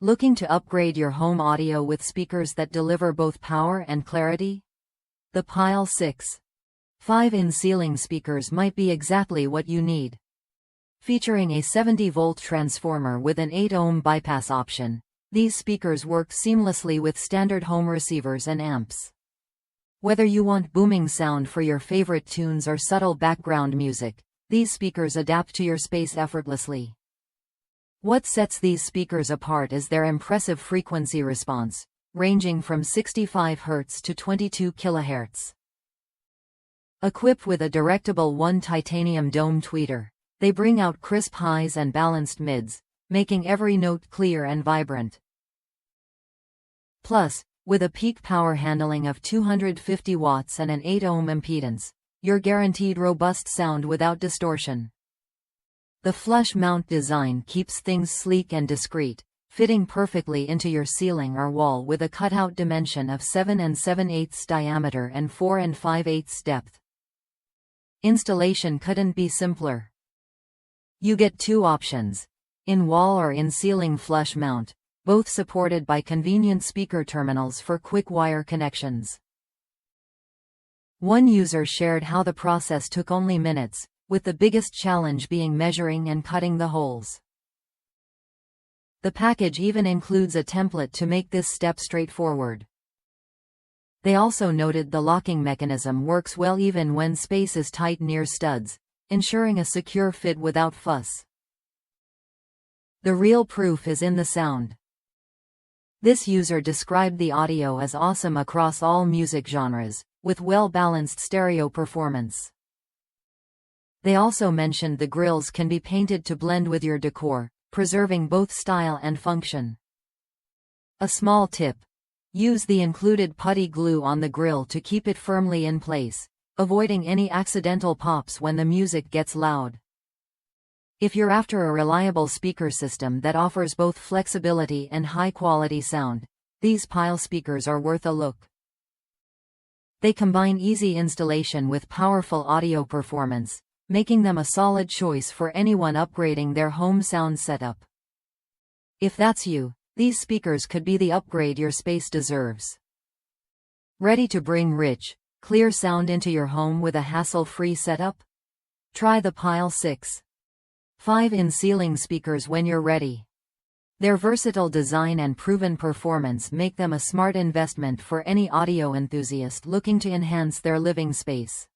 Looking to upgrade your home audio with speakers that deliver both power and clarity? The Pyle 6. 5-in ceiling speakers might be exactly what you need. Featuring a 70-volt transformer with an 8-ohm bypass option, these speakers work seamlessly with standard home receivers and amps. Whether you want booming sound for your favorite tunes or subtle background music, these speakers adapt to your space effortlessly. What sets these speakers apart is their impressive frequency response, ranging from 65 Hz to 22 kHz. Equipped with a directable 1 titanium dome tweeter, they bring out crisp highs and balanced mids, making every note clear and vibrant. Plus, with a peak power handling of 250 watts and an 8-ohm impedance, you're guaranteed robust sound without distortion. The flush mount design keeps things sleek and discreet, fitting perfectly into your ceiling or wall with a cutout dimension of 7 7/8 diameter and 4 5/8 depth. Installation couldn't be simpler. You get two options: in-wall or in-ceiling flush mount, both supported by convenient speaker terminals for quick wire connections. One user shared how the process took only minutes, with the biggest challenge being measuring and cutting the holes. The package even includes a template to make this step straightforward. They also noted the locking mechanism works well even when space is tight near studs, ensuring a secure fit without fuss. The real proof is in the sound. This user described the audio as awesome across all music genres, with well-balanced stereo performance. They also mentioned the grills can be painted to blend with your decor, preserving both style and function. A small tip: use the included putty glue on the grill to keep it firmly in place, avoiding any accidental pops when the music gets loud. If you're after a reliable speaker system that offers both flexibility and high-quality sound, these Pyle speakers are worth a look. They combine easy installation with powerful audio performance, making them a solid choice for anyone upgrading their home sound setup. If that's you, these speakers could be the upgrade your space deserves. Ready to bring rich, clear sound into your home with a hassle-free setup? Try the Pyle 6. 5-in ceiling speakers when you're ready. Their versatile design and proven performance make them a smart investment for any audio enthusiast looking to enhance their living space.